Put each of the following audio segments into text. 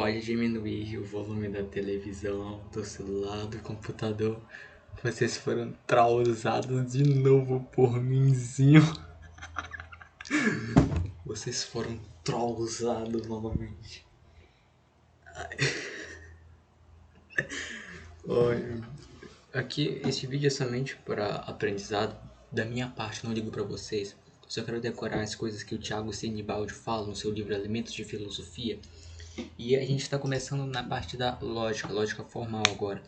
pode diminuir o volume da televisão, do celular, do computador. Vocês foram trausados de novo por mimzinho. Vocês foram trausados novamente. Olha, aqui esse vídeo é somente para aprendizado. Da minha parte, não ligo para vocês. Só quero decorar as coisas que o Thiago Sinibaldi fala no seu livro Elementos de Filosofia. E a gente está começando na parte da lógica formal agora.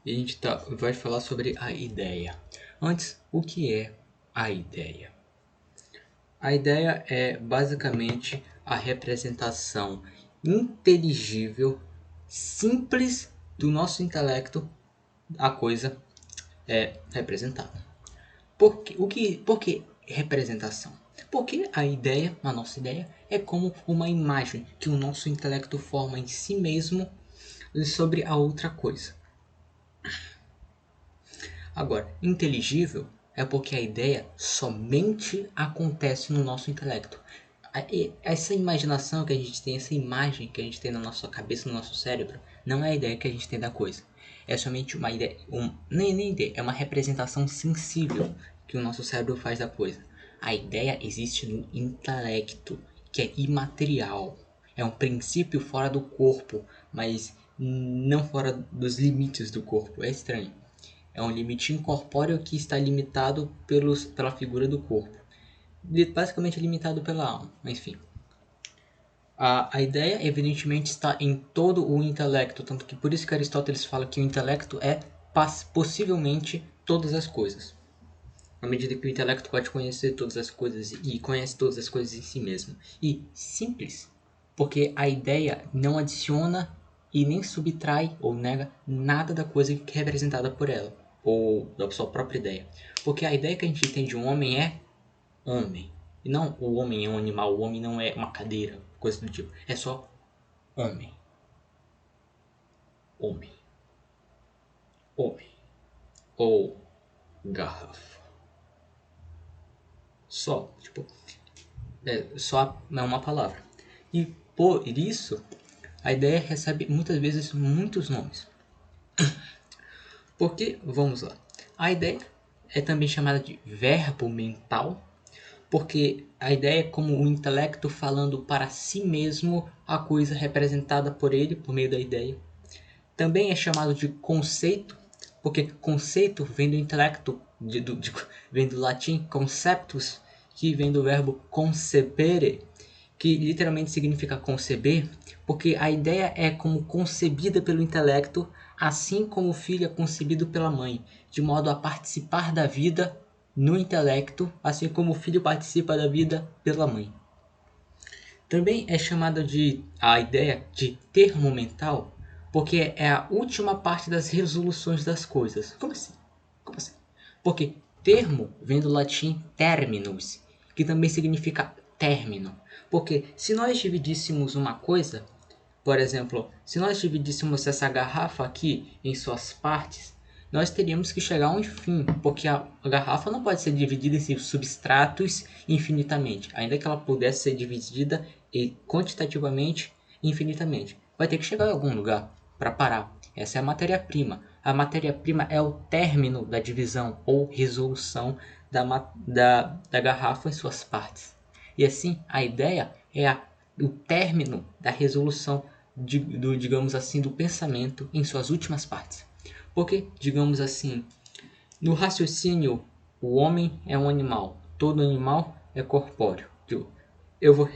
E a gente vai falar sobre a ideia. Antes, o que é a ideia? A ideia é basicamente a representação inteligível, simples do nosso intelecto, a coisa é representada. Por que representação? Porque a nossa ideia, é como uma imagem que o nosso intelecto forma em si mesmo sobre a outra coisa. Agora, inteligível é porque a ideia somente acontece no nosso intelecto. Essa imaginação que a gente tem, essa imagem que a gente tem na nossa cabeça, no nosso cérebro, não é a ideia que a gente tem da coisa. É somente uma ideia, nem ideia, é uma representação sensível que o nosso cérebro faz da coisa. A ideia existe no intelecto, que é imaterial. É um princípio fora do corpo, mas não fora dos limites do corpo. É estranho. É um limite incorpóreo que está limitado pela figura do corpo. Basicamente limitado pela alma, enfim. A ideia, evidentemente, está em todo o intelecto, tanto que por isso que Aristóteles fala que o intelecto é possivelmente todas as coisas. À medida que o intelecto pode conhecer todas as coisas e conhece todas as coisas em si mesmo. E simples, porque a ideia não adiciona e nem subtrai ou nega nada da coisa que é representada por ela, ou da sua própria ideia. Porque a ideia que a gente tem de um homem é homem. E não o homem é um animal, o homem não é uma cadeira, coisa do tipo. É só homem. Homem. Homem. Ou garrafa. Só, tipo, só é uma palavra. E por isso, a ideia recebe muitas vezes muitos nomes. Porque, vamos lá, a ideia é também chamada de verbo mental, porque a ideia é como o intelecto falando para si mesmo a coisa representada por ele, por meio da ideia. Também é chamado de conceito, porque conceito vem do intelecto, vem do latim conceptus, que vem do verbo concepere, que literalmente significa conceber, porque a ideia é como concebida pelo intelecto, assim como o filho é concebido pela mãe, de modo a participar da vida no intelecto, assim como o filho participa da vida pela mãe. Também é chamada a ideia de termo mental, porque é a última parte das resoluções das coisas. Como assim? Como assim? Porque termo vem do latim terminus, que também significa término. Porque se nós dividíssemos uma coisa, por exemplo, se nós dividíssemos essa garrafa aqui em suas partes, nós teríamos que chegar a um fim, porque a garrafa não pode ser dividida em seus substratos infinitamente, ainda que ela pudesse ser dividida quantitativamente infinitamente. Vai ter que chegar em algum lugar para parar. Essa é a matéria-prima. A matéria-prima é o término da divisão ou resolução da garrafa em suas partes. E assim, a ideia é o término da resolução digamos assim, do pensamento em suas últimas partes. Porque, digamos assim, no raciocínio, o homem é um animal, todo animal é corpóreo. Eu vou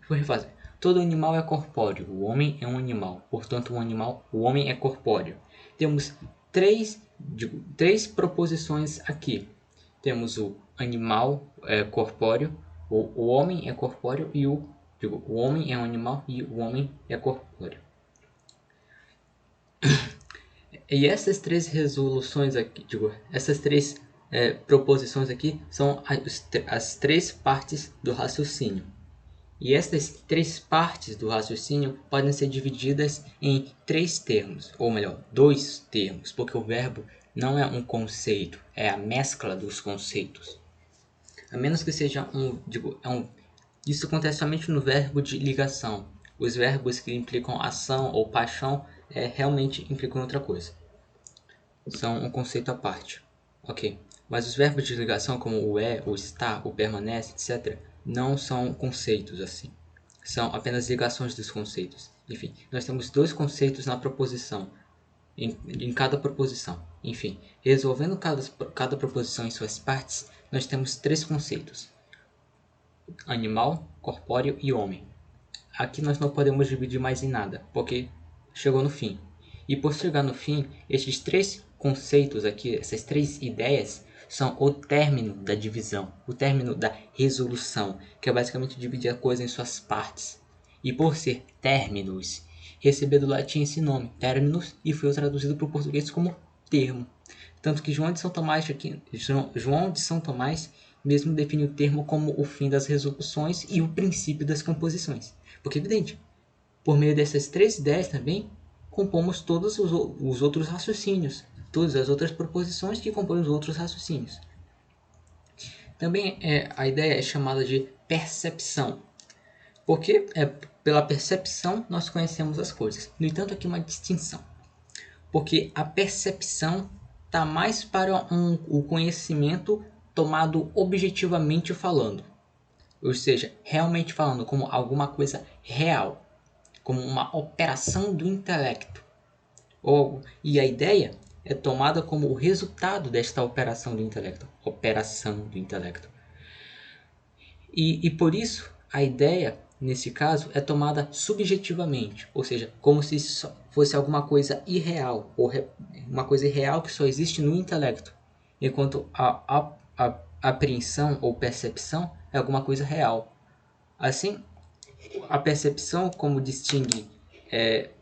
refazer. Todo animal é corpóreo, o homem é um animal, portanto o homem é corpóreo. Temos três proposições aqui. Temos o animal corpóreo, o homem é corpóreo e o homem é um animal e o homem é corpóreo. E essas três resoluções aqui, essas três proposições aqui são as três partes do raciocínio. E essas três partes do raciocínio podem ser divididas em três termos, ou melhor, dois termos, porque o verbo não é um conceito, é a mescla dos conceitos. A menos que seja isso acontece somente no verbo de ligação. Os verbos que implicam ação ou paixão realmente implicam outra coisa. São um conceito à parte. Ok. Mas os verbos de ligação, como o é, o está, o permanece, etc., não são conceitos assim. São apenas ligações dos conceitos. Enfim, nós temos dois conceitos na proposição, em cada proposição. Enfim, resolvendo cada proposição em suas partes, nós temos três conceitos: animal, corpóreo e homem. Aqui nós não podemos dividir mais em nada, porque chegou no fim. E por chegar no fim, estes três conceitos aqui, essas três ideias, são o término da divisão, o término da resolução, que é basicamente dividir a coisa em suas partes. E por ser términos, recebeu do latim esse nome, terminus, e foi traduzido para o português como termo. Tanto que João de São Tomás mesmo define o termo como o fim das resoluções e o princípio das composições. Porque, evidente, por meio dessas três ideias também, compomos todos os outros raciocínios, todas as outras proposições que compõem os outros raciocínios. Também a ideia é chamada de percepção, porque pela percepção nós conhecemos as coisas. No entanto, aqui uma distinção, porque a percepção está mais para o conhecimento tomado objetivamente falando, ou seja, realmente falando como alguma coisa real, como uma operação do intelecto. E a ideia é tomada como o resultado desta operação do intelecto. E por isso, a ideia, nesse caso, é tomada subjetivamente, ou seja, como se fosse alguma coisa irreal, ou uma coisa irreal que só existe no intelecto, enquanto a apreensão ou percepção é alguma coisa real. Assim, a percepção, como distingue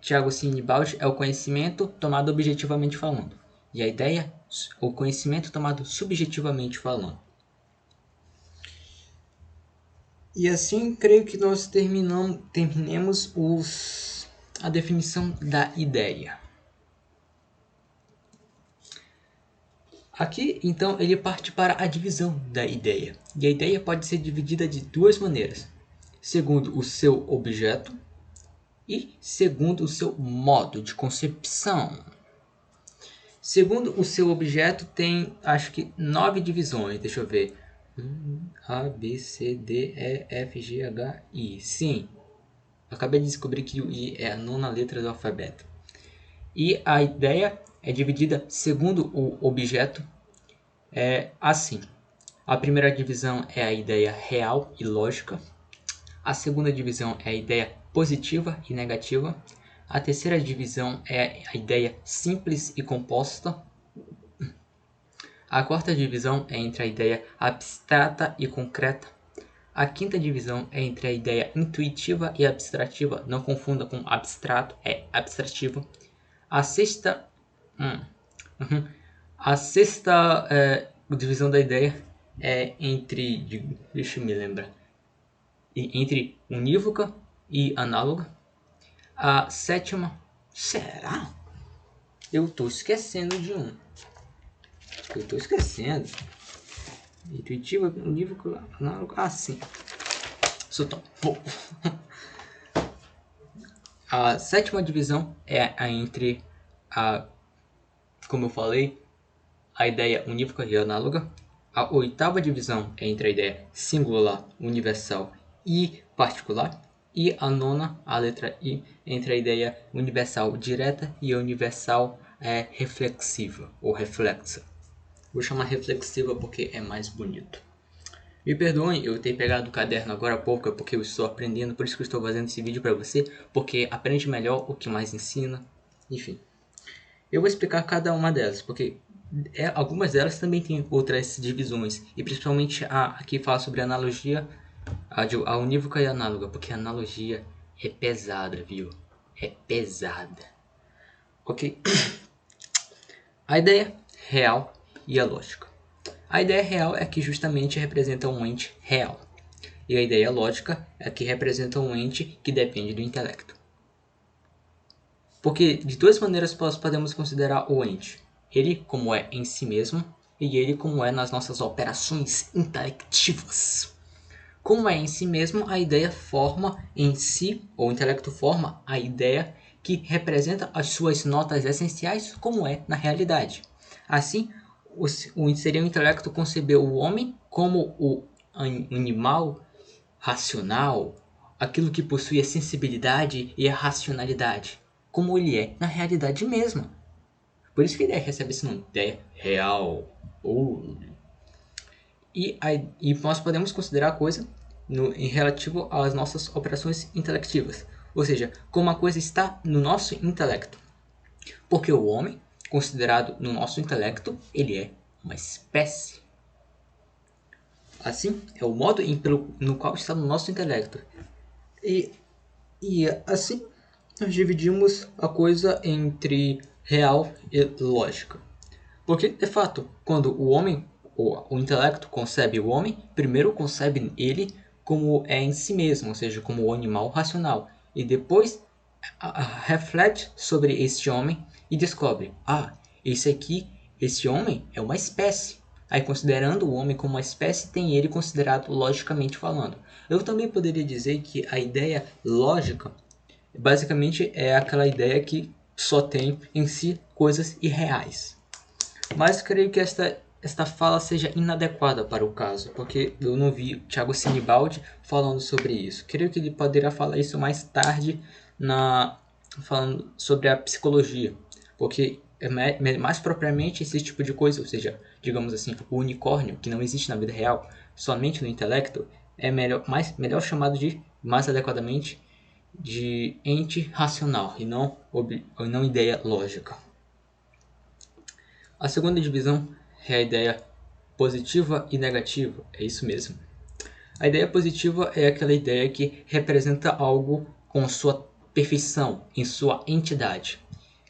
Tiago Sinibaldi, é o conhecimento tomado objetivamente falando. E a ideia, o conhecimento tomado subjetivamente falando. E assim, creio que nós terminemos a definição da ideia. Aqui, então, ele parte para a divisão da ideia. E a ideia pode ser dividida de duas maneiras: segundo o seu objeto e segundo o seu modo de concepção. Segundo o seu objeto, tem, acho que, 9 divisões. Deixa eu ver. A, B, C, D, E, F, G, H, I. Sim, acabei de descobrir que o I é a 9ª letra do alfabeto. E a ideia é dividida segundo o objeto assim. A primeira divisão é a ideia real e lógica. A segunda divisão é a ideia positiva e negativa. A terceira divisão é a ideia simples e composta. A quarta divisão é entre a ideia abstrata e concreta. A quinta divisão é entre a ideia intuitiva e abstrativa. Não confunda com abstrato, é abstrativo. A sexta divisão da ideia é entre, deixa eu me lembrar, entre unívoca e análoga. A sétima, será? Eu estou esquecendo de um. Intuitiva, unívoca, análoga. Ah, sim. Sou tão pouco. A sétima divisão é entre como eu falei, a ideia unívoca e análoga. A oitava divisão é entre a ideia singular, universal e particular. E a nona, a letra I, entre a ideia universal direta e a universal reflexiva ou reflexa. Vou chamar reflexiva porque é mais bonito. Me perdoem eu ter pegado o caderno agora há pouco, porque eu estou aprendendo, por isso que eu estou fazendo esse vídeo para você, porque aprende melhor o que mais ensina. Enfim, eu vou explicar cada uma delas, porque algumas delas também têm outras divisões, e principalmente a que fala sobre analogia, a unívoca e a análoga, porque a analogia é pesada, viu? É pesada. Ok? A ideia real e a lógica. A ideia real é que justamente representa um ente real, e a ideia lógica é que representa um ente que depende do intelecto. Porque de duas maneiras nós podemos considerar o ente: ele como é em si mesmo e ele como é nas nossas operações intelectivas. Como é em si mesmo, a ideia forma em si, ou o intelecto forma a ideia que representa as suas notas essenciais, como é na realidade. Assim, seria o intelecto conceber o homem como o animal racional, aquilo que possui a sensibilidade e a racionalidade, como ele é na realidade mesma. Por isso que a ideia recebe esse nome, ideia real. Ou... E nós podemos considerar a coisa em relativo às nossas operações intelectivas, ou seja, como a coisa está no nosso intelecto. Porque o homem, considerado no nosso intelecto, ele é uma espécie. Assim, é o modo no qual está no nosso intelecto. E assim, nós dividimos a coisa entre real e lógica. Porque, de fato, quando o intelecto concebe o homem, primeiro concebe ele como é em si mesmo, ou seja, como o animal racional. E depois reflete sobre este homem e descobre, esse homem é uma espécie. Aí, considerando o homem como uma espécie, tem ele considerado logicamente falando. Eu também poderia dizer que a ideia lógica, basicamente, é aquela ideia que só tem em si coisas irreais. Mas creio que esta fala seja inadequada para o caso, porque eu não vi Thiago Sinibaldi falando sobre isso. Creio que ele poderá falar isso mais tarde, falando sobre a psicologia, porque mais propriamente esse tipo de coisa, ou seja, digamos assim, o unicórnio, que não existe na vida real, somente no intelecto, é melhor chamado de, mais adequadamente, de ente racional e não ideia lógica. A segunda divisão é a ideia positiva e negativa, é isso mesmo. A ideia positiva é aquela ideia que representa algo com sua perfeição, em sua entidade.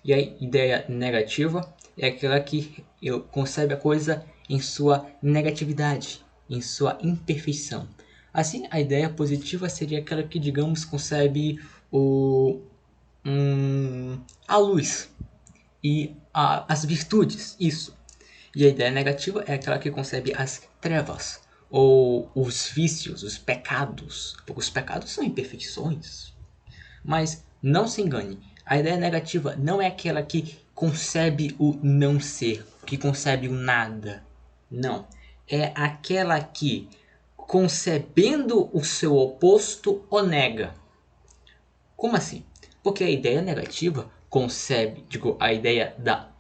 E a ideia negativa é aquela que concebe a coisa em sua negatividade, em sua imperfeição. Assim, a ideia positiva seria aquela que, digamos, concebe a luz e as virtudes, isso. E a ideia negativa é aquela que concebe as trevas, ou os vícios, os pecados. Porque os pecados são imperfeições. Mas não se engane, a ideia negativa não é aquela que concebe o não ser, que concebe o nada. Não. É aquela que, concebendo o seu oposto, o nega. Como assim? Porque a ideia negativa concebe, a ideia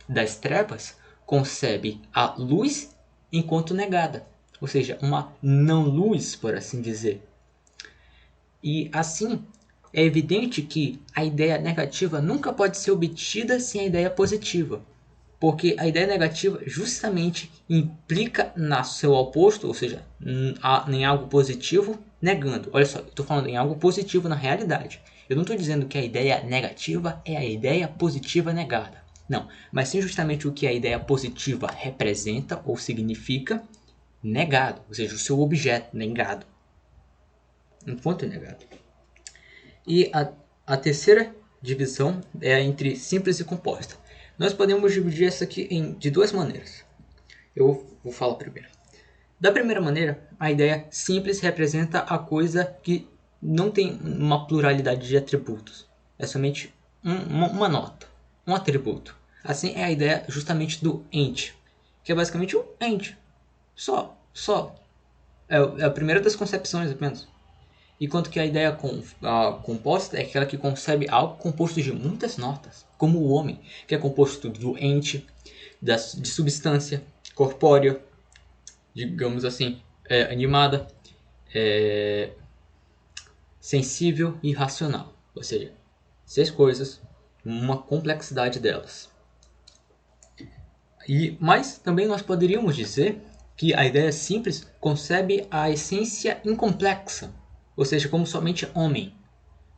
das trevas concebe a luz enquanto negada, ou seja, uma não luz, por assim dizer. E assim, é evidente que a ideia negativa nunca pode ser obtida sem a ideia positiva, porque a ideia negativa justamente implica no seu oposto, ou seja, em algo positivo, negando. Olha só, eu estou falando em algo positivo na realidade. Eu não estou dizendo que a ideia negativa é a ideia positiva negada. Não, mas sim justamente o que a ideia positiva representa ou significa negado, ou seja, o seu objeto negado. Enquanto negado. E a terceira divisão é entre simples e composta. Nós podemos dividir essa aqui de duas maneiras. Eu vou falar primeiro. Da primeira maneira, a ideia simples representa a coisa que não tem uma pluralidade de atributos. É somente uma nota, um atributo. Assim é a ideia justamente do ente, que é basicamente um ente. Só. É a primeira das concepções apenas. Enquanto que a ideia composta é aquela que concebe algo composto de muitas notas, como o homem, que é composto do ente, de substância corpórea, digamos assim, animada, sensível e racional. Ou seja, 6 coisas, uma complexidade delas. Mas também nós poderíamos dizer que a ideia simples concebe a essência incomplexa, ou seja, como somente homem.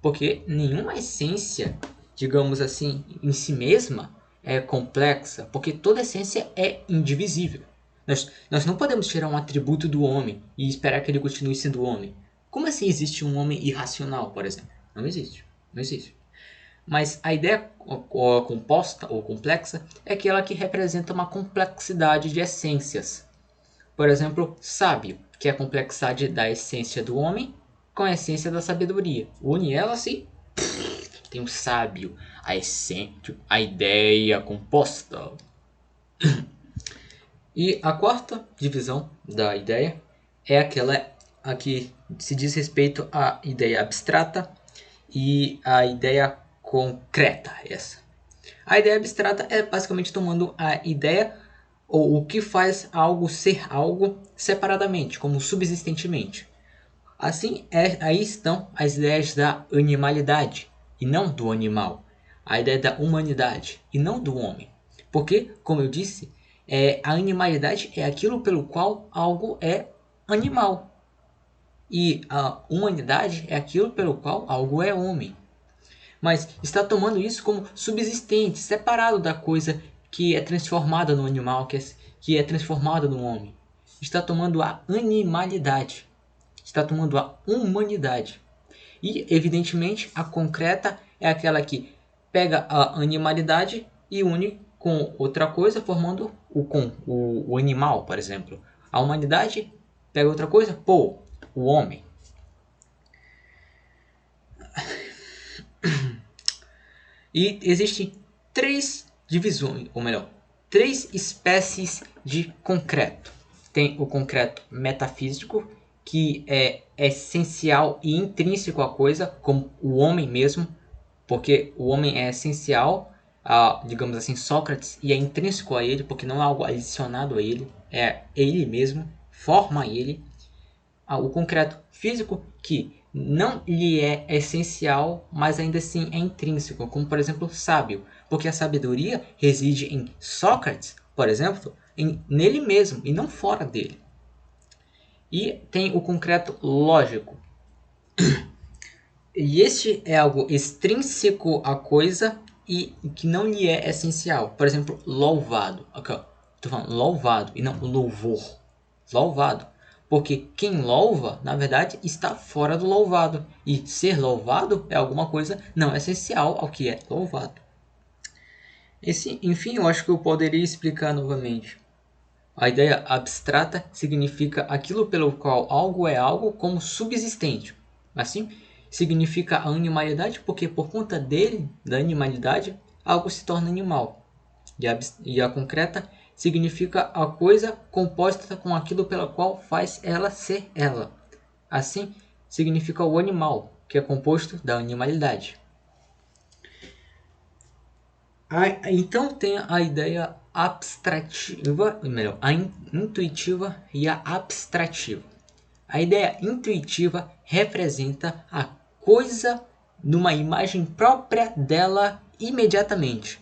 Porque nenhuma essência, digamos assim, em si mesma é complexa, porque toda essência é indivisível. Nós não podemos tirar um atributo do homem e esperar que ele continue sendo homem. Como assim existe um homem irracional, por exemplo? Não existe. Não existe. Mas a ideia composta ou complexa é aquela que representa uma complexidade de essências. Por exemplo, sábio que é a complexidade da essência do homem com a essência da sabedoria. Une ela assim, tem o sábio, a essência, a ideia composta. E a quarta divisão da ideia é aquela a que se diz respeito à ideia abstrata e à ideia concreta. Essa. A ideia abstrata é basicamente tomando a ideia ou o que faz algo ser algo separadamente, como subsistentemente. Assim, aí estão as ideias da animalidade e não do animal, a ideia da humanidade e não do homem. Porque, como eu disse, a animalidade é aquilo pelo qual algo é animal. E a humanidade é aquilo pelo qual algo é homem. Mas está tomando isso como subsistente, separado da coisa que é transformada no animal, que é transformada no homem. Está tomando a animalidade. Está tomando a humanidade. E, evidentemente, a concreta é aquela que pega a animalidade e une com outra coisa, formando o animal, por exemplo. A humanidade pega outra coisa, pô, o homem. E existem três divisões, ou melhor, três espécies de concreto. Tem o concreto metafísico, que é essencial e intrínseco à coisa, como o homem mesmo, porque o homem é essencial a, digamos assim, Sócrates, e é intrínseco a ele, porque não é algo adicionado a ele, é ele mesmo, forma ele. O concreto físico, que não lhe é essencial, mas ainda assim é intrínseco, como por exemplo sábio, porque a sabedoria reside em Sócrates, por exemplo, nele mesmo e não fora dele. E tem o concreto lógico. E este é algo extrínseco à coisa e que não lhe é essencial. Por exemplo, louvado. Aqui, estou falando louvado e não louvor. Louvado. Porque quem louva, na verdade, está fora do louvado. E ser louvado é alguma coisa não essencial ao que é louvado. Enfim, eu acho que eu poderia explicar novamente. A ideia abstrata significa aquilo pelo qual algo é algo como subsistente. Assim, significa a animalidade porque por conta dele, da animalidade, algo se torna animal. E a concreta significa a coisa composta com aquilo pela qual faz ela ser ela. Assim, significa o animal, que é composto da animalidade. Então tem a ideia abstrativa, melhor, a intuitiva e a abstrativa. A ideia intuitiva representa a coisa numa imagem própria dela imediatamente.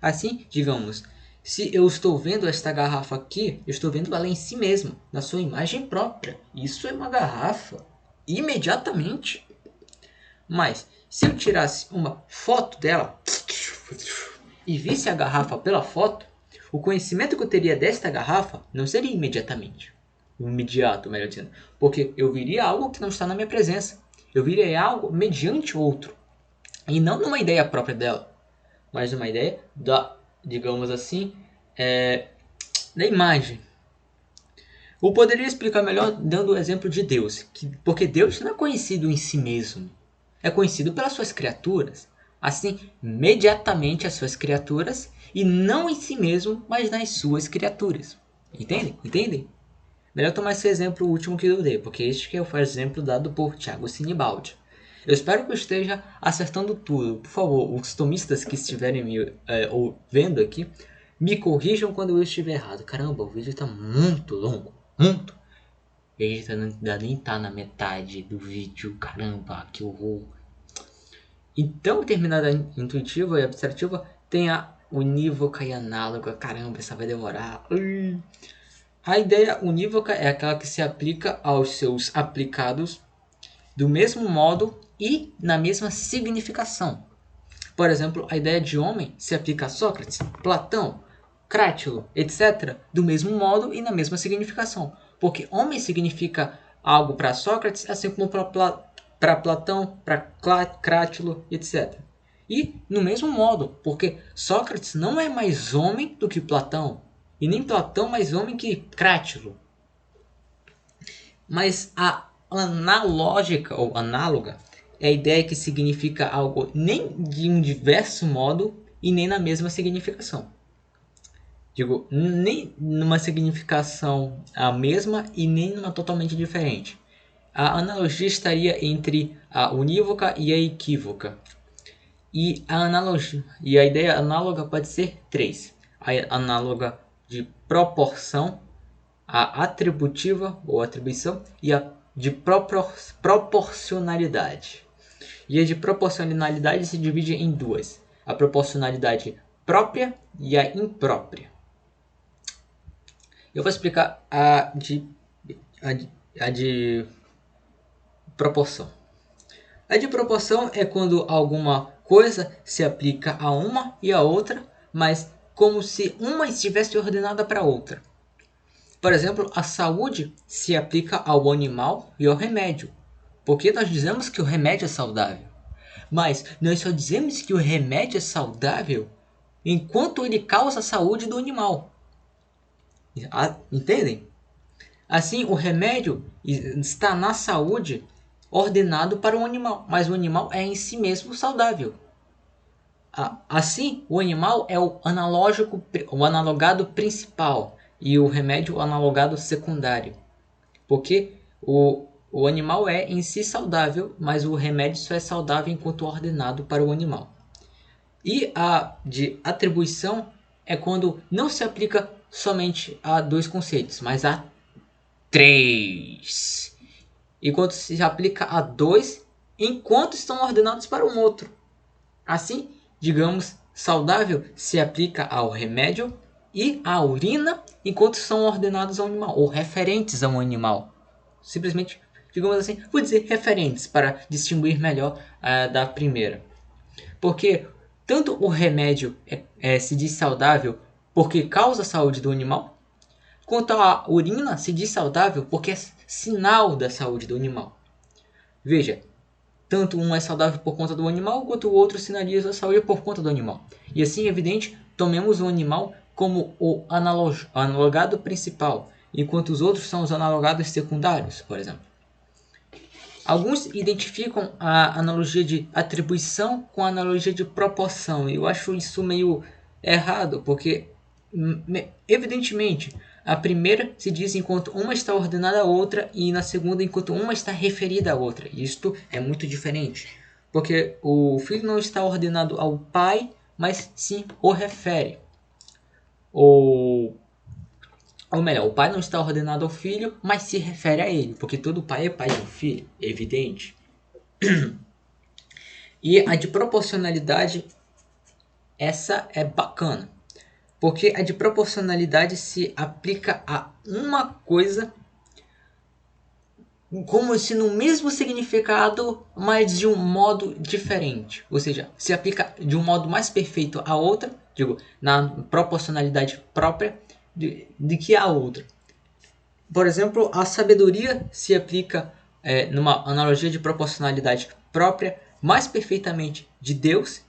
Assim, digamos, se eu estou vendo esta garrafa aqui, eu estou vendo ela em si mesma, na sua imagem própria. Isso é uma garrafa, imediatamente. Mas, se eu tirasse uma foto dela e visse a garrafa pela foto, o conhecimento que eu teria desta garrafa não seria imediatamente. Imediato, melhor dizendo. Porque eu viria algo que não está na minha presença. Eu viria algo mediante outro. E não numa ideia própria dela, mas uma ideia da, digamos assim, da imagem. Eu poderia explicar melhor dando o exemplo de Deus. Porque Deus não é conhecido em si mesmo. É conhecido pelas suas criaturas. Assim, imediatamente as suas criaturas, e não em si mesmo, mas nas suas criaturas. Entendem? Entendem? Melhor tomar esse exemplo último que eu dei, porque este que é o exemplo dado por Tiago Sinibaldi. Eu espero que eu esteja acertando tudo. Por favor, os tomistas que estiverem me vendo aqui, me corrijam quando eu estiver errado. Caramba, o vídeo está muito longo. Muito. E a gente ainda nem tá na metade do vídeo. Caramba, que horror. Então, terminada a intuitiva e abstrativa, tem a unívoca e análoga. Caramba, essa vai demorar. A ideia unívoca é aquela que se aplica aos seus aplicados do mesmo modo e na mesma significação. Por exemplo, a ideia de homem se aplica a Sócrates, Platão, Crátilo, etc., do mesmo modo e na mesma significação. Porque homem significa algo para Sócrates, assim como para Platão, para Crátilo, etc. E no mesmo modo, porque Sócrates não é mais homem do que Platão, e nem Platão mais homem que Crátilo. Mas a analógica ou análoga é a ideia que significa algo nem de um diverso modo e nem na mesma significação. Digo, nem numa significação a mesma e nem numa totalmente diferente. A analogia estaria entre a unívoca e a equívoca. E a ideia análoga pode ser três: a análoga de proporção, a atributiva ou atribuição e a de proporcionalidade. E a de proporcionalidade se divide em duas: a proporcionalidade própria e a imprópria. Eu vou explicar a de proporção. A de proporção é quando alguma coisa se aplica a uma e a outra, mas como se uma estivesse ordenada para a outra. Por exemplo, a saúde se aplica ao animal e ao remédio, porque nós dizemos que o remédio é saudável. Mas nós só dizemos que o remédio é saudável enquanto ele causa a saúde do animal. Entendem? Assim, o remédio está na saúde ordenado para o animal, mas o animal é em si mesmo saudável. Assim, o animal é o analogado principal e o remédio o analogado secundário. Porque o animal é em si saudável, mas o remédio só é saudável enquanto ordenado para o animal. E a de atribuição é quando não se aplica somente a dois conceitos, mas a três. Enquanto se aplica a dois enquanto estão ordenados para um outro. Assim, digamos, saudável se aplica ao remédio e à urina enquanto são ordenados ao animal, ou referentes a um animal. Simplesmente, digamos assim, vou dizer referentes para distinguir melhor da primeira. Porque tanto o remédio se diz saudável porque causa a saúde do animal, quanto a urina se diz saudável porque é sinal da saúde do animal. Veja, tanto um é saudável por conta do animal, quanto o outro sinaliza a saúde por conta do animal. E assim, é evidente, tomemos o animal como o analogado principal, enquanto os outros são os analogados secundários, por exemplo. Alguns identificam a analogia de atribuição com a analogia de proporção. Eu acho isso meio errado, porque, evidentemente, a primeira se diz enquanto uma está ordenada à outra e na segunda enquanto uma está referida à outra. Isto é muito diferente, porque o filho não está ordenado ao pai, mas sim o refere. Ou melhor, o pai não está ordenado ao filho, mas se refere a ele, porque todo pai é pai do filho, é evidente. E a de proporcionalidade, essa é bacana, porque a de proporcionalidade se aplica a uma coisa como se no mesmo significado, mas de um modo diferente. Ou seja, se aplica de um modo mais perfeito a outra, digo, na proporcionalidade própria, de que a outra. Por exemplo, a sabedoria se aplica numa analogia de proporcionalidade própria mais perfeitamente de Deus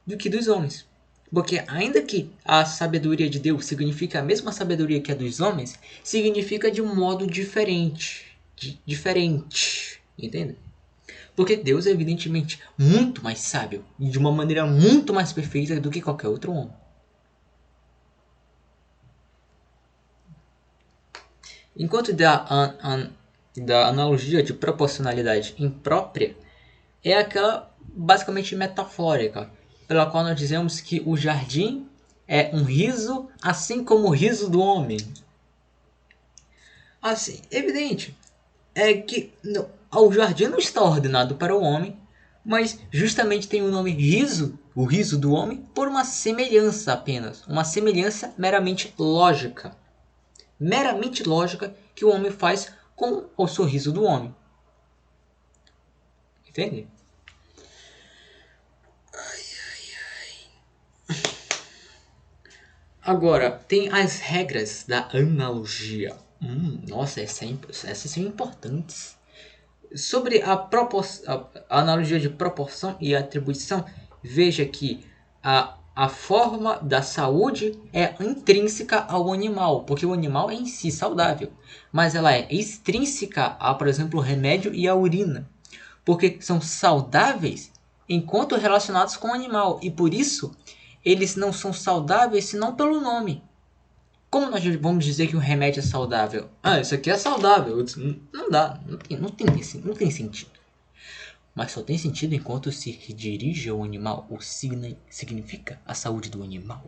do que dos homens. Porque ainda que a sabedoria de Deus signifique a mesma sabedoria que a dos homens, significa de um modo diferente. Entende? Porque Deus é evidentemente muito mais sábio e de uma maneira muito mais perfeita do que qualquer outro homem. Enquanto da analogia de proporcionalidade imprópria é aquela basicamente metafórica, pela qual nós dizemos que o jardim é um riso, assim como o riso do homem. Assim, evidente é que o jardim não está ordenado para o homem, mas justamente tem o nome riso, o riso do homem, por uma semelhança apenas, uma semelhança meramente lógica que o homem faz com o sorriso do homem. Entende? Agora, tem as regras da analogia. Nossa, essas são importantes. Sobre a analogia de proporção e atribuição, veja que a forma da saúde é intrínseca ao animal, porque o animal é em si saudável, mas ela é extrínseca a, por exemplo, o remédio e a urina, porque são saudáveis enquanto relacionados com o animal, e por isso eles não são saudáveis senão pelo nome. Como nós vamos dizer que um remédio é saudável? Ah, isso aqui é saudável. Não dá, não tem sentido. Mas só tem sentido enquanto se dirige ao animal, ou significa a saúde do animal.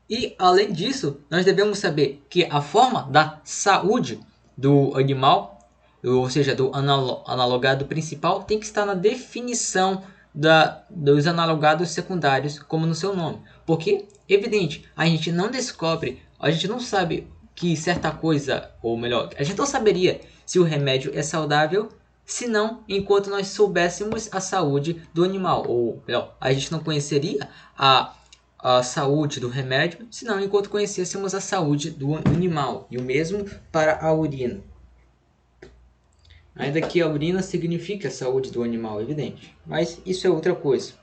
E além disso, nós devemos saber que a forma da saúde do animal, ou seja, do analogado principal, tem que estar na definição dos analogados secundários, como no seu nome. Porque, evidente, a gente não descobre, a gente não sabe que certa coisa, ou melhor, a gente não saberia se o remédio é saudável, se não enquanto nós soubéssemos a saúde do animal. Ou melhor, a gente não conheceria a saúde do remédio, senão enquanto conhecêssemos a saúde do animal. E o mesmo para a urina. Ainda que a urina signifique a saúde do animal, evidente. Mas isso é outra coisa.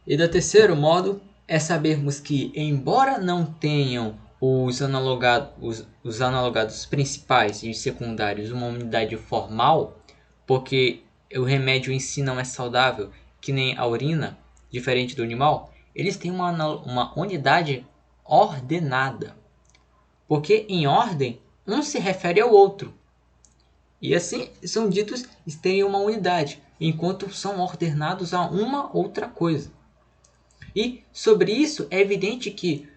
E do terceiro modo é sabermos que, embora não tenham os analogados principais e secundários uma unidade formal, porque o remédio em si não é saudável, que nem a urina, diferente do animal, eles têm uma unidade ordenada. Porque em ordem, um se refere ao outro. E assim são ditos têm uma unidade, enquanto são ordenados a uma outra coisa. E sobre isso é evidente que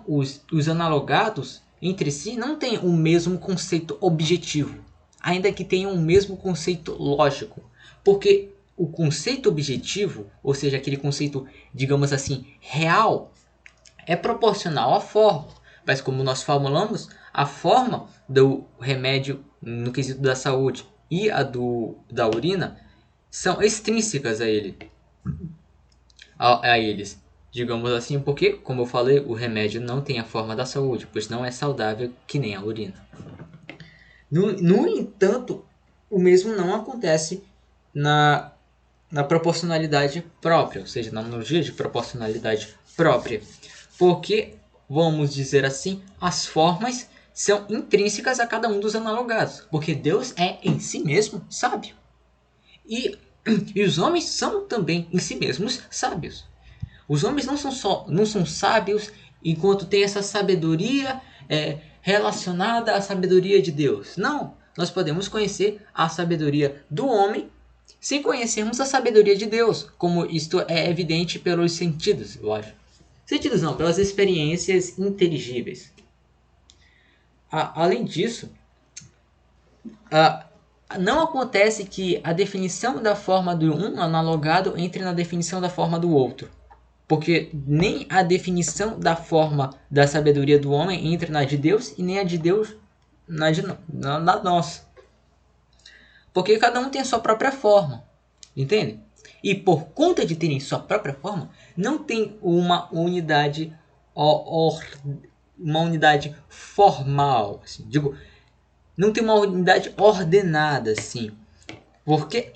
os analogados entre si não têm o mesmo conceito objetivo, ainda que tenham o mesmo conceito lógico. Porque o conceito objetivo, ou seja, aquele conceito, digamos assim, real, é proporcional à forma. Mas como nós formulamos, a forma do remédio no quesito da saúde e a da urina são extrínsecas a eles. Digamos assim, porque, como eu falei, o remédio não tem a forma da saúde, pois não é saudável que nem a urina. No entanto, o mesmo não acontece na proporcionalidade própria, ou seja, na analogia de proporcionalidade própria. Porque, vamos dizer assim, as formas são intrínsecas a cada um dos analogados, porque Deus é em si mesmo sábio. E os homens são também em si mesmos sábios. Os homens não são sábios enquanto tem essa sabedoria relacionada à sabedoria de Deus. Não, nós podemos conhecer a sabedoria do homem sem conhecermos a sabedoria de Deus, como isto é evidente pelos sentidos, eu acho. Sentidos não, pelas experiências inteligíveis. Além disso, não acontece que a definição da forma do um analogado entre na definição da forma do outro. Porque nem a definição da forma da sabedoria do homem entra na de Deus e nem a de Deus na nossa. Porque cada um tem a sua própria forma, entende? E por conta de terem sua própria forma, não tem uma unidade formal, assim, não tem uma unidade ordenada, assim, porque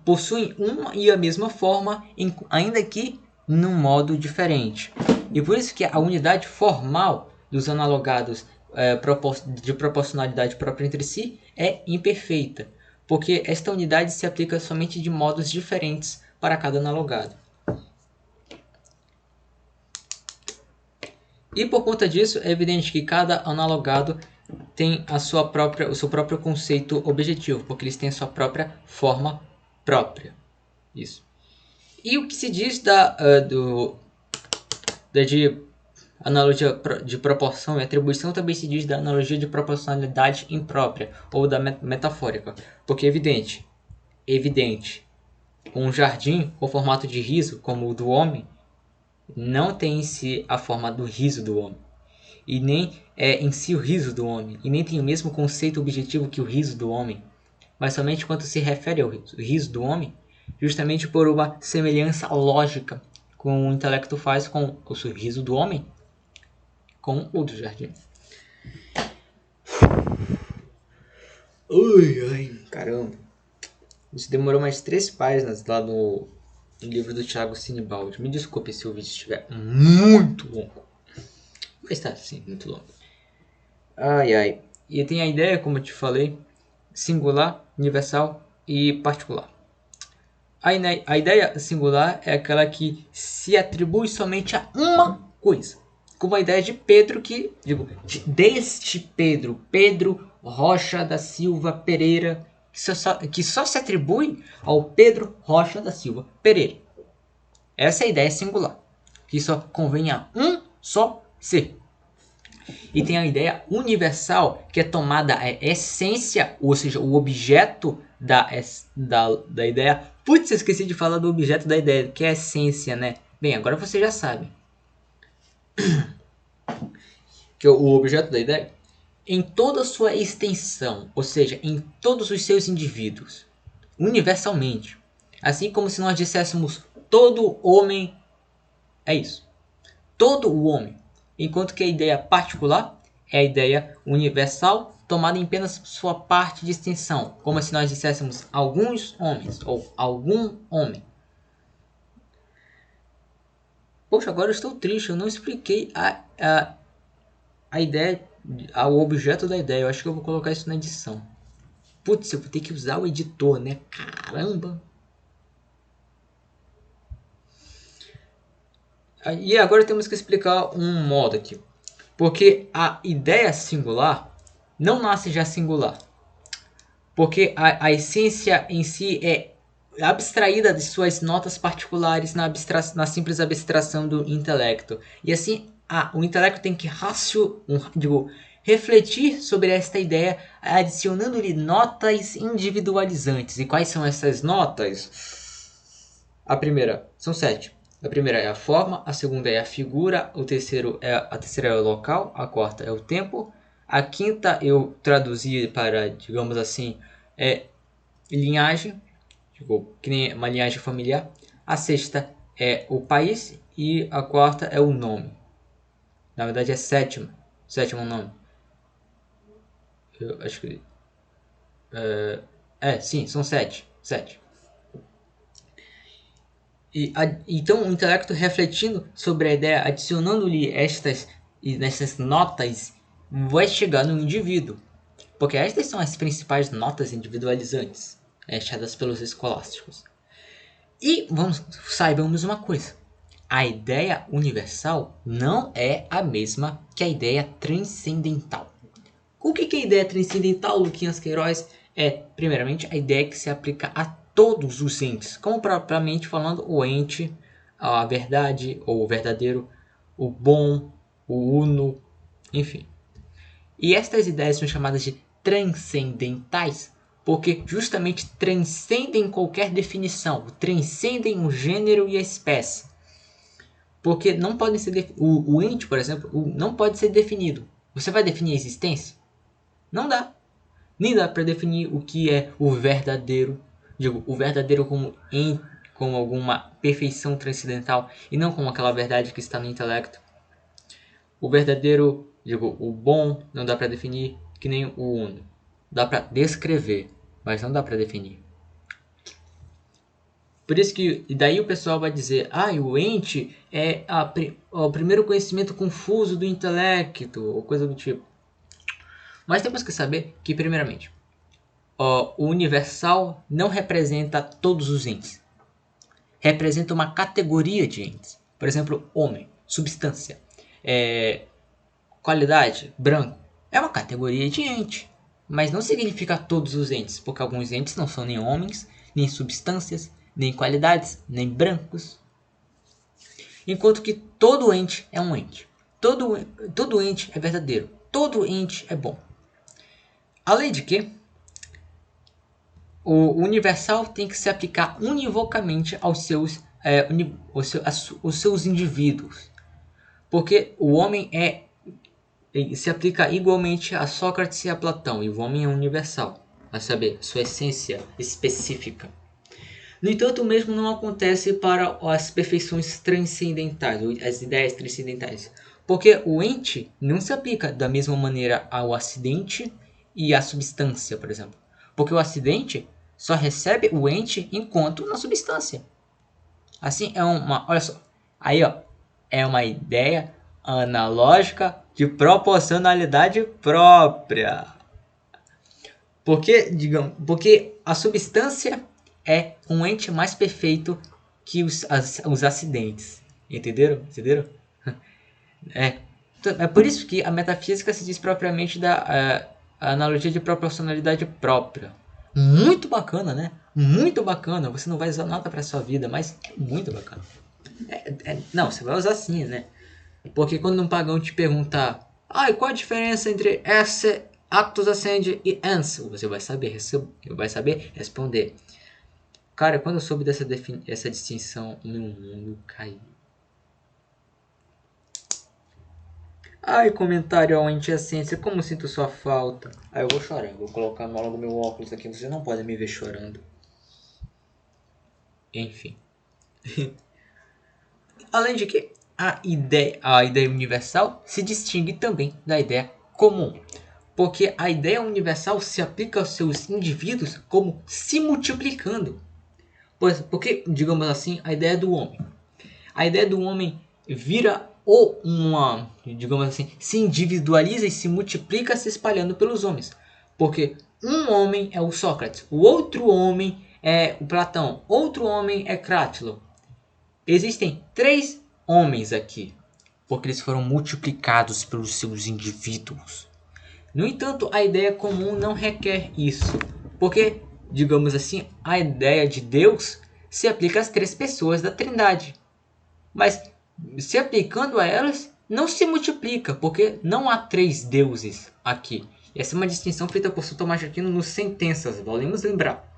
possuem uma e a mesma forma, ainda que num modo diferente. E por isso que a unidade formal dos analogados de proporcionalidade própria entre si é imperfeita, porque esta unidade se aplica somente de modos diferentes para cada analogado. E por conta disso, é evidente que cada analogado tem o seu próprio conceito objetivo, porque eles têm a sua própria forma própria. Isso. E o que se diz de analogia de proporção e atribuição também se diz da analogia de proporcionalidade imprópria ou da metafórica, porque é evidente, um jardim com formato de riso como o do homem não tem em si a forma do riso do homem, e nem é em si o riso do homem, e nem tem o mesmo conceito objetivo que o riso do homem, mas somente quando se refere ao riso do homem, justamente por uma semelhança lógica com o intelecto faz com o sorriso do homem com o do jardim. Ai, caramba. Isso demorou mais 3 páginas lá no livro do Thiago Sinibaldi. Me desculpe se o vídeo estiver muito longo. Mas tá, sim, muito longo. Ai, ai. E tem a ideia, como eu te falei, singular, universal e particular. A ideia singular é aquela que se atribui somente a uma coisa. Como a ideia de Pedro deste Pedro, Pedro Rocha da Silva Pereira, que só se atribui ao Pedro Rocha da Silva Pereira. Essa é a ideia singular, que só convém a um só ser. E tem a ideia universal, que é tomada a essência, ou seja, o objeto da ideia. Putz, eu esqueci de falar do objeto da ideia, que é a essência, né? Bem, agora você já sabe. Que o objeto da ideia, em toda a sua extensão, ou seja, em todos os seus indivíduos, universalmente. Assim como se nós disséssemos todo homem é isso. Todo o homem. Enquanto que a ideia particular é a ideia universal tomada em apenas sua parte de extensão, como se nós disséssemos alguns homens ou algum homem. Poxa, agora eu estou triste, eu não expliquei a ideia, o objeto da ideia. Eu acho que eu vou colocar isso na edição. Putz, eu vou ter que usar o editor, né? Caramba! E agora temos que explicar um modo aqui. Porque a ideia singular não nasce já singular. Porque a essência em si é abstraída de suas notas particulares na simples abstração do intelecto. E assim, o intelecto tem que refletir sobre esta ideia, adicionando-lhe notas individualizantes. E quais são essas notas? A primeira, são 7. A primeira é a forma, a segunda é a figura, a terceira é o local, a quarta é o tempo, a quinta eu traduzi para, digamos assim, linhagem, que nem uma linhagem familiar. A sexta é o país e a quarta é o nome. Na verdade é sétimo nome. Eu acho que sim, são 7. Então o intelecto refletindo sobre a ideia, adicionando-lhe nessas notas, vai chegar no indivíduo. Porque estas são as principais notas individualizantes achadas pelos escolásticos. E saibamos uma coisa. A ideia universal não é a mesma que a ideia transcendental. O que é a ideia transcendental, Luquinhas Queiroz? É, primeiramente, a ideia que se aplica a todos os entes, como propriamente falando o ente, a verdade ou o verdadeiro, o bom, o uno, enfim. E estas ideias são chamadas de transcendentais porque justamente transcendem qualquer definição, transcendem o gênero e a espécie. Porque não podem ser o ente, por exemplo, não pode ser definido. Você vai definir a existência? Não dá. Nem dá para definir o que é o verdadeiro. Digo, o verdadeiro como alguma perfeição transcendental e não como aquela verdade que está no intelecto. O verdadeiro, digo, o bom não dá para definir, que nem o uno. Dá para descrever, mas não dá para definir. Por isso que daí o pessoal vai dizer, o ente é o primeiro conhecimento confuso do intelecto, ou coisa do tipo. Mas temos que saber que, primeiramente, o universal não representa todos os entes. Representa uma categoria de entes. Por exemplo, homem, substância, qualidade, branco. É uma categoria de ente. Mas não significa todos os entes, porque alguns entes não são nem homens, nem substâncias, nem qualidades, nem brancos. Enquanto que todo ente é um ente. Todo ente é verdadeiro. Todo ente é bom. Além de que, o universal tem que se aplicar univocamente aos seus indivíduos. Porque o homem se aplica igualmente a Sócrates e a Platão. E o homem é universal, a saber, sua essência específica. No entanto, o mesmo não acontece para as perfeições transcendentais, as ideias transcendentais. Porque o ente não se aplica da mesma maneira ao acidente e à substância, por exemplo. Porque o acidente só recebe o ente enquanto na substância. Assim, olha só, aí ó, é uma ideia analógica de proporcionalidade própria. Porque a substância é um ente mais perfeito que os acidentes. Entenderam? É, é por isso que a metafísica se diz propriamente da a analogia de proporcionalidade própria. Muito bacana, né? Muito bacana. Você não vai usar nada para sua vida, mas é muito bacana. Não, você vai usar sim, né? Porque quando um pagão te perguntar, qual a diferença entre esse actus ascendi e ens, você vai saber responder. Cara, quando eu soube essa distinção, meu mundo caiu. Comentário ao anti-essência, como sinto sua falta. Eu vou chorar, vou colocar logo meu óculos aqui, você não pode me ver chorando. Enfim. Além de que a ideia universal se distingue também da ideia comum. Porque a ideia universal se aplica aos seus indivíduos como se multiplicando. Porque, digamos assim, a ideia do homem. A ideia do homem vira digamos assim, se individualiza e se multiplica se espalhando pelos homens. Porque um homem é o Sócrates, o outro homem é o Platão, outro homem é Crátilo. Existem 3 homens aqui, porque eles foram multiplicados pelos seus indivíduos. No entanto, a ideia comum não requer isso, porque, digamos assim, a ideia de Deus se aplica às 3 pessoas da Trindade. Mas, se aplicando a elas, não se multiplica, porque não há 3 deuses aqui. Essa é uma distinção feita por São Tomás de Aquino nos Sentenças, volvemos lembrar.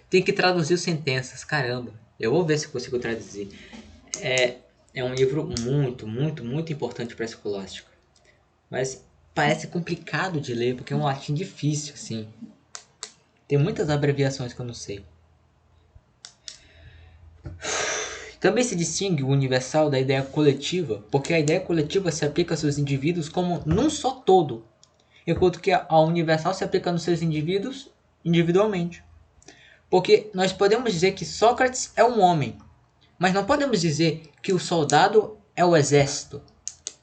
Tem que traduzir os Sentenças, caramba. Eu vou ver se consigo traduzir. É um livro muito, muito, muito importante para a escolástica. Mas parece complicado de ler, porque é um latim difícil, assim. Tem muitas abreviações que eu não sei. Também se distingue o universal da ideia coletiva, porque a ideia coletiva se aplica aos seus indivíduos como num só todo, enquanto que a universal se aplica nos seus indivíduos individualmente. Porque nós podemos dizer que Sócrates é um homem, mas não podemos dizer que o soldado é o exército,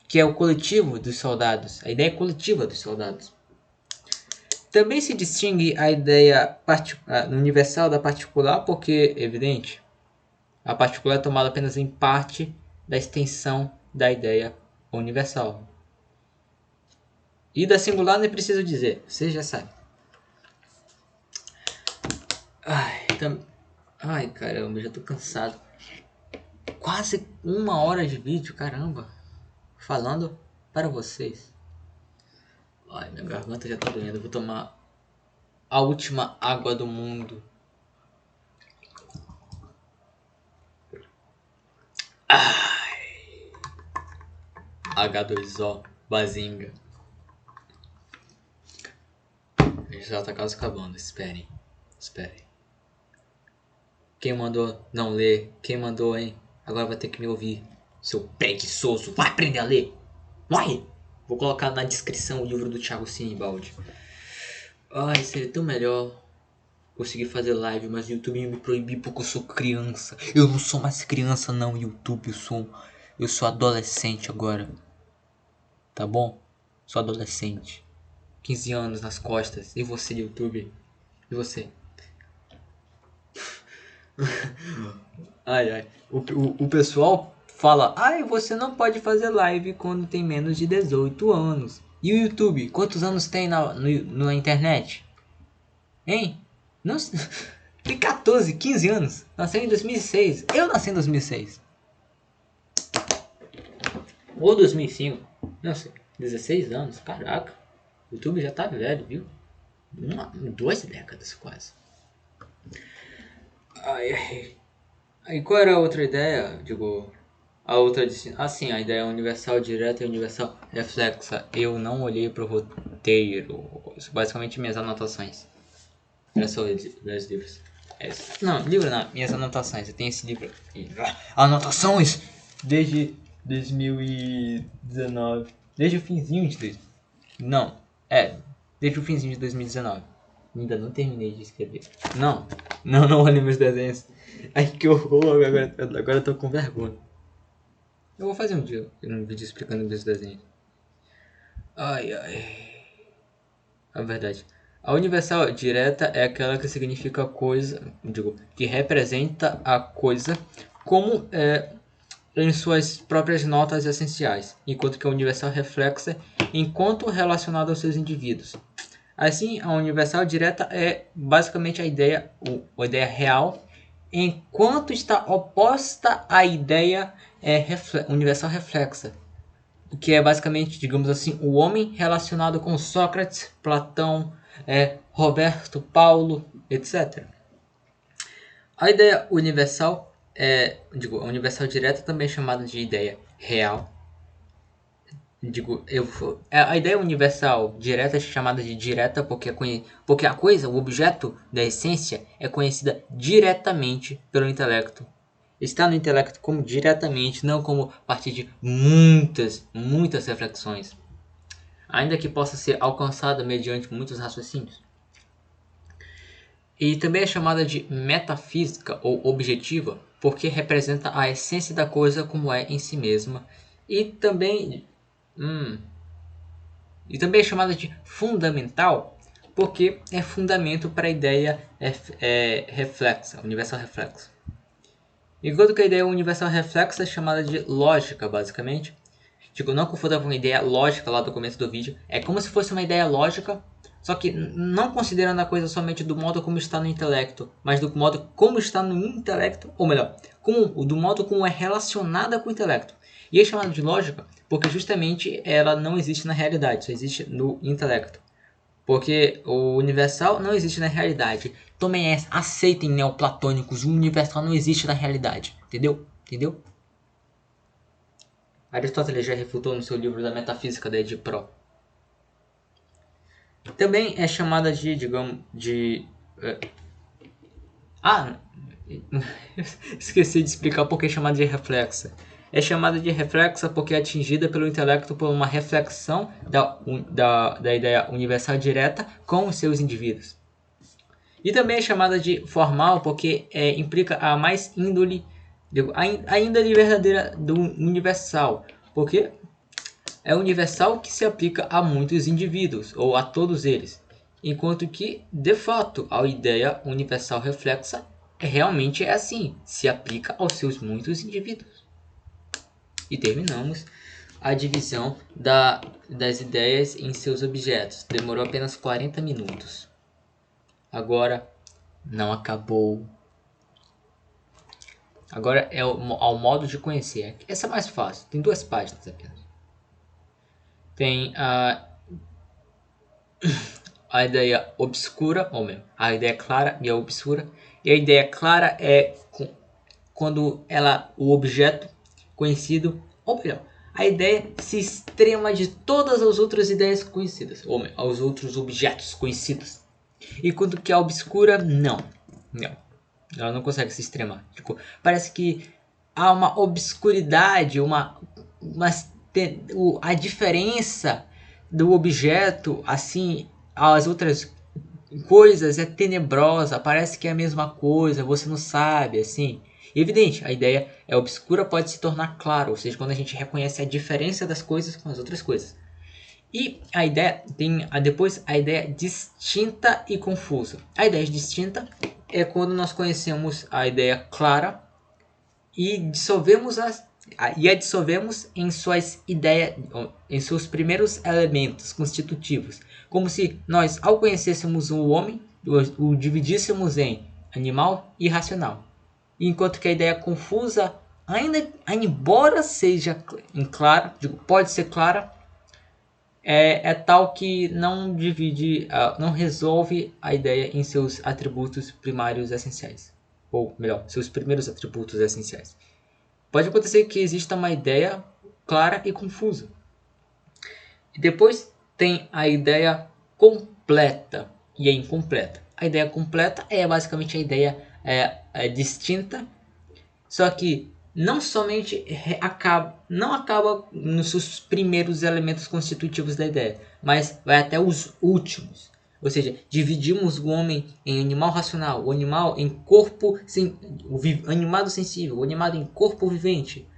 que é o coletivo dos soldados, a ideia coletiva dos soldados. Também se distingue a ideia universal da particular, porque, evidente, a particular é tomada apenas em parte da extensão da ideia universal. E da singular nem preciso dizer, você já sabe. Caramba, já tô cansado. Quase 1 hora de vídeo, caramba. Falando para vocês. Minha garganta já tá doendo. Eu vou tomar a última água do mundo. H2O, Bazinga. Já tá quase acabando, esperem. Quem mandou não ler? Quem mandou, hein? Agora vai ter que me ouvir. Seu preguiçoso, vai aprender a ler! Vai! Vou colocar na descrição o livro do Thiago Sinibaldi. Seria tão melhor conseguir fazer live, mas o YouTube me proibiu porque eu sou criança. Eu não sou mais criança não, YouTube. Eu sou adolescente agora. Tá bom? Sou adolescente. 15 anos nas costas. E você, YouTube? E você? O pessoal fala, você não pode fazer live quando tem menos de 18 anos. E o YouTube, quantos anos tem na internet? Hein? Não, tem 14, 15 anos. Nasceu em 2006. Eu nasci em 2006. Ou 2005. Não sei. 16 anos. Caraca. O YouTube já tá velho, viu? 2 décadas quase. Aí qual era a outra ideia? A outra sim, a ideia universal direta e universal reflexa. Eu não olhei pro roteiro. Isso basicamente minhas anotações. Era só ler os livros. Não, livro não, minhas anotações. Eu tenho esse livro aqui. Anotações desde 2019. Desde o finzinho de... Não, desde o finzinho de 2019. Ainda não terminei de escrever. Não olhe meus desenhos. Ai, que horror, agora eu tô com vergonha. Eu vou fazer um vídeo explicando meus desenhos. Ai. A verdade. A universal direta é aquela que significa coisa, que representa a coisa como em suas próprias notas essenciais, enquanto que a universal reflexa enquanto relacionada aos seus indivíduos. Assim, a universal direta é basicamente a ideia real, enquanto está oposta à ideia universal reflexa, que é basicamente, digamos assim, o homem relacionado com Sócrates, Platão, Roberto, Paulo, etc. A ideia universal a universal direta também é chamada de ideia real. A ideia universal direta é chamada de direta porque a coisa, o objeto da essência, é conhecida diretamente pelo intelecto. Está no intelecto como diretamente, não como a partir de muitas reflexões, ainda que possa ser alcançada mediante muitos raciocínios. E também é chamada de metafísica ou objetiva, porque representa a essência da coisa como é em si mesma. E também é chamada de fundamental, porque é fundamento para a ideia reflexa, universal reflexa. Enquanto que a ideia universal reflexa é chamada de lógica, basicamente. Não confunda com a ideia lógica lá do começo do vídeo. É como se fosse uma ideia lógica, só que não considerando a coisa somente do modo como está no intelecto, mas do modo como está no intelecto, ou melhor, do modo como é relacionada com o intelecto. E é chamada de lógica porque justamente ela não existe na realidade, só existe no intelecto. Porque o universal não existe na realidade. Tomem essa, aceitem neoplatônicos, o universal não existe na realidade. Entendeu? Aristóteles já refutou no seu livro da Metafísica da Ed-Pro. Também é chamada esqueci de explicar porque é chamada de reflexa. É chamada de reflexa porque é atingida pelo intelecto por uma reflexão da ideia universal direta com os seus indivíduos. E também é chamada de formal porque implica a mais índole, a índole verdadeira do universal, porque é universal que se aplica a muitos indivíduos, ou a todos eles, enquanto que, de fato, a ideia universal reflexa realmente é assim, se aplica aos seus muitos indivíduos. E terminamos a divisão das ideias em seus objetos. Demorou apenas 40 minutos. Agora, não acabou. Agora é ao modo de conhecer. Essa é mais fácil, tem 2 páginas apenas. Tem a ideia obscura, ou mesmo, a ideia clara e a obscura. E a ideia clara é quando o objeto conhecido, ou melhor, a ideia se extrema de todas as outras ideias conhecidas, ou melhor, aos outros objetos conhecidos. Enquanto que a obscura, não. Ela não consegue se extremar. Parece que há uma obscuridade, a diferença do objeto, assim, as outras coisas é tenebrosa, parece que é a mesma coisa, você não sabe, assim. Evidente, a ideia é obscura, pode se tornar clara, ou seja, quando a gente reconhece a diferença das coisas com as outras coisas. E a ideia tem depois a ideia distinta e confusa. A ideia distinta é quando nós conhecemos a ideia clara e dissolvemos a dissolvemos em suas ideias, em seus primeiros elementos constitutivos, como se nós, ao conhecêssemos o homem, o dividíssemos em animal e racional. Enquanto que a ideia confusa, ainda embora seja clara, pode ser clara, é tal que não divide, não resolve a ideia em seus atributos primários essenciais, ou melhor, seus primeiros atributos essenciais. Pode acontecer que exista uma ideia clara e confusa. E depois tem a ideia completa e a incompleta. A ideia completa é basicamente a ideia distinta, só que não somente não acaba nos seus primeiros elementos constitutivos da ideia, mas vai até os últimos. Ou seja, dividimos o homem em animal racional, o animal em corpo, animado sensível, o animado em corpo vivente,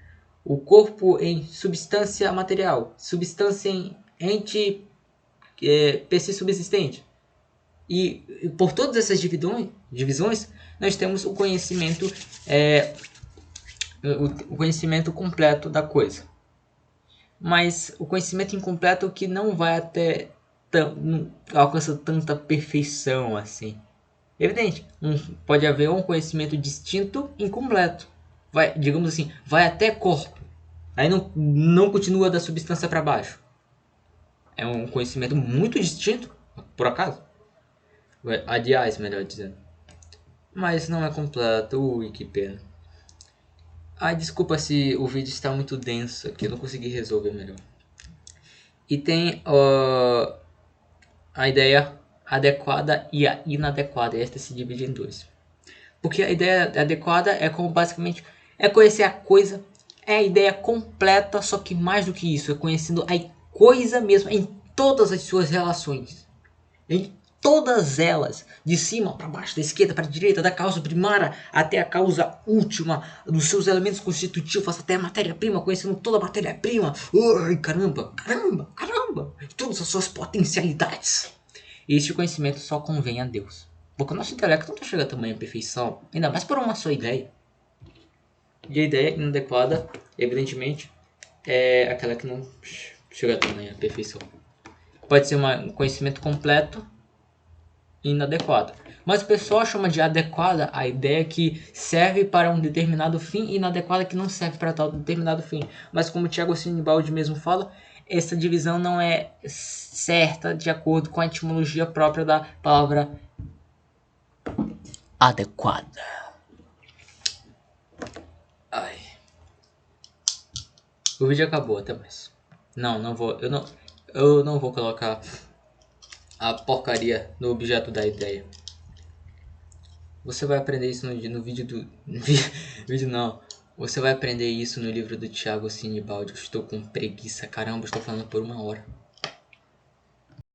o corpo em substância material, substância em ente per si subsistente. E por todas essas divisões, nós temos o conhecimento, o conhecimento completo da coisa. Mas o conhecimento incompleto que não vai até não alcança tanta perfeição assim. Evidente, pode haver um conhecimento distinto incompleto. Vai, digamos assim, vai até corpo. Aí não continua da substância para baixo. É um conhecimento muito distinto, por acaso. Aliás, melhor dizendo. Mas não é completo. Ui, que pena. Ai, desculpa se o vídeo está muito denso aqui, eu não consegui resolver melhor. E tem a ideia adequada e a inadequada. Esta se divide em dois. Porque a ideia adequada é como basicamente é conhecer a coisa, é a ideia completa, só que mais do que isso, é conhecendo a coisa mesmo em todas as suas relações. Em todas elas, de cima para baixo, da esquerda para a direita, da causa primária até a causa última, dos seus elementos constitutivos até a matéria-prima, conhecendo toda a matéria-prima. Ai, caramba, todas as suas potencialidades. Este conhecimento só convém a Deus. Porque o nosso intelecto não chega a tamanha perfeição, ainda mais por uma só ideia. E a ideia inadequada, evidentemente, é aquela que não chega a tamanha perfeição. Pode ser um conhecimento completo e inadequado. Mas o pessoal chama de adequada a ideia que serve para um determinado fim e inadequada que não serve para tal determinado fim. Mas como o Tiago Sinibaldi mesmo fala, essa divisão não é certa de acordo com a etimologia própria da palavra adequada. Ai. O vídeo acabou, até mais. Não vou. Eu não vou colocar a porcaria no objeto da ideia. Você vai aprender isso no vídeo do. Vídeo não. Você vai aprender isso no livro do Tiago Sinibaldi. Eu estou com preguiça. Caramba, estou falando por 1 hora.